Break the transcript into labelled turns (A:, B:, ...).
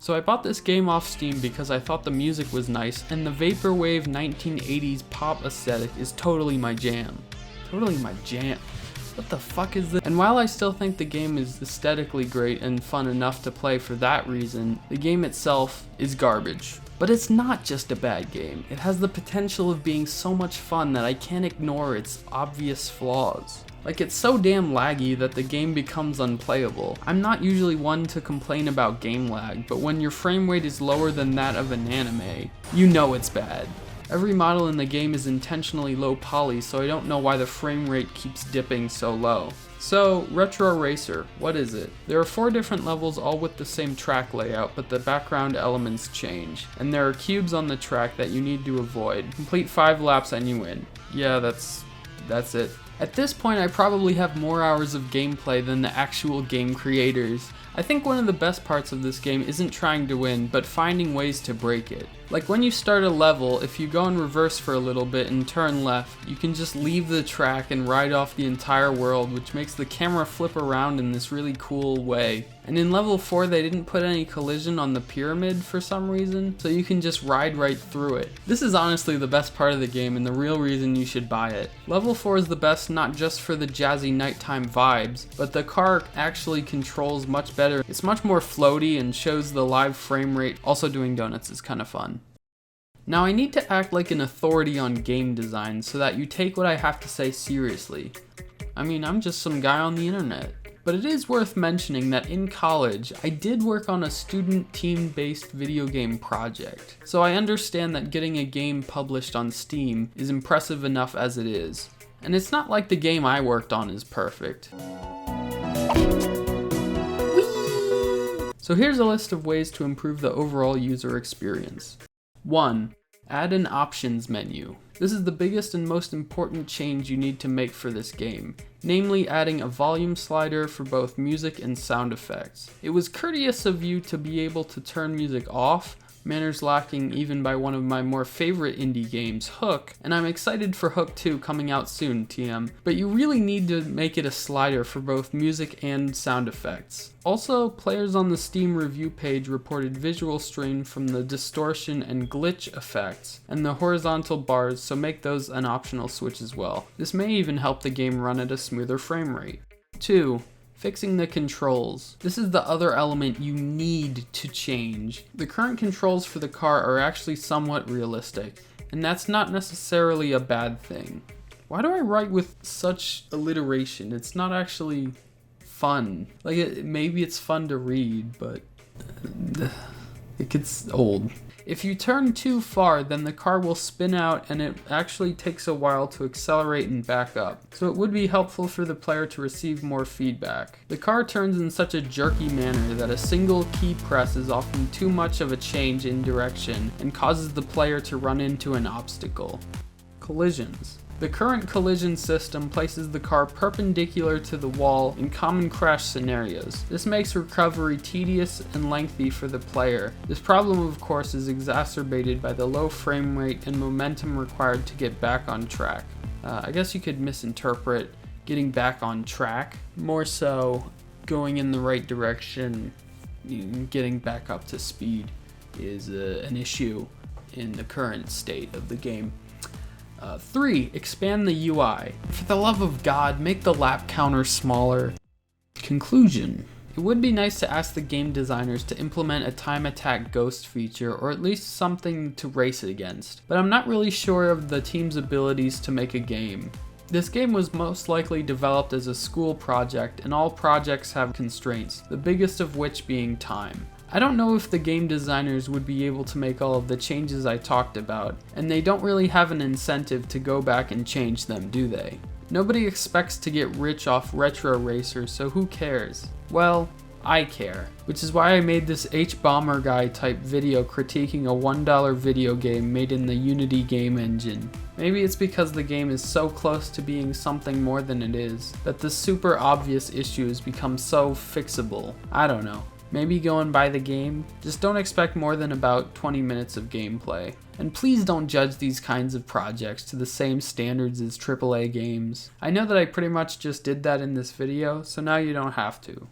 A: So I bought this game off Steam because I thought the music was nice, and the vaporwave 1980s pop aesthetic is totally my jam. Totally my jam. What the fuck is this? And while I still think the game is aesthetically great and fun enough to play for that reason, the game itself is garbage. But it's not just a bad game. It has the potential of being so much fun that I can't ignore its obvious flaws. Like, it's so damn laggy that the game becomes unplayable. I'm not usually one to complain about game lag, but when your frame rate is lower than that of an anime, you know it's bad. Every model in the game is intentionally low poly, so I don't know why the frame rate keeps dipping so low. So, Retro Racer, what is it? There are 4 different levels all with the same track layout, but the background elements change. And there are cubes on the track that you need to avoid. Complete 5 laps and you win. Yeah, that's it. At this point, I probably have more hours of gameplay than the actual game creators. I think one of the best parts of this game isn't trying to win, but finding ways to break it. Like when you start a level, if you go in reverse for a little bit and turn left, you can just leave the track and ride off the entire world, which makes the camera flip around in this really cool way. And in level 4, they didn't put any collision on the pyramid for some reason, so you can just ride right through it. This is honestly the best part of the game and the real reason you should buy it. Level 4 is the best not just for the jazzy nighttime vibes, but the car actually controls much better. It's much more floaty and shows the live frame rate. Also, doing donuts is kind of fun. Now I need to act like an authority on game design so that you take what I have to say seriously. I mean, I'm just some guy on the internet. But it is worth mentioning that in college, I did work on a student team-based video game project. So I understand that getting a game published on Steam is impressive enough as it is. And it's not like the game I worked on is perfect. So here's a list of ways to improve the overall user experience. 1. Add an options menu. This is the biggest and most important change you need to make for this game, namely adding a volume slider for both music and sound effects. It was courteous of you to be able to turn music off, manners lacking even by one of my more favorite indie games, Hook, and I'm excited for Hook 2 coming out soon, TM, but you really need to make it a slider for both music and sound effects. Also, players on the Steam review page reported visual strain from the distortion and glitch effects and the horizontal bars, so make those an optional switch as well. This may even help the game run at a smoother frame rate. 2. Fixing the controls. This is the other element you need to change. The current controls for the car are actually somewhat realistic, and that's not necessarily a bad thing. Why do I write with such alliteration? It's not actually fun. Like, maybe it's fun to read, but it gets old. If you turn too far, then the car will spin out and it actually takes a while to accelerate and back up. So it would be helpful for the player to receive more feedback. The car turns in such a jerky manner that a single key press is often too much of a change in direction and causes the player to run into an obstacle. Collisions. The current collision system places the car perpendicular to the wall in common crash scenarios. This makes recovery tedious and lengthy for the player. This problem, of course, is exacerbated by the low frame rate and momentum required to get back on track. I guess you could misinterpret getting back on track, more so going in the right direction, getting back up to speed is an issue in the current state of the game. 3. Expand the UI. For the love of God, make the lap counter smaller. Conclusion. It would be nice to ask the game designers to implement a time attack ghost feature, or at least something to race against, but I'm not really sure of the team's abilities to make a game. This game was most likely developed as a school project, and all projects have constraints, the biggest of which being time. I don't know if the game designers would be able to make all of the changes I talked about, and they don't really have an incentive to go back and change them, do they? Nobody expects to get rich off Retro Racer, so who cares? Well, I care, which is why I made this H-Bomber guy type video critiquing a $1 video game made in the Unity game engine. Maybe it's because the game is so close to being something more than it is, that the super obvious issues become so fixable. I don't know. Maybe go and buy the game. Just don't expect more than about 20 minutes of gameplay. And please don't judge these kinds of projects to the same standards as AAA games. I know that I pretty much just did that in this video, so now you don't have to.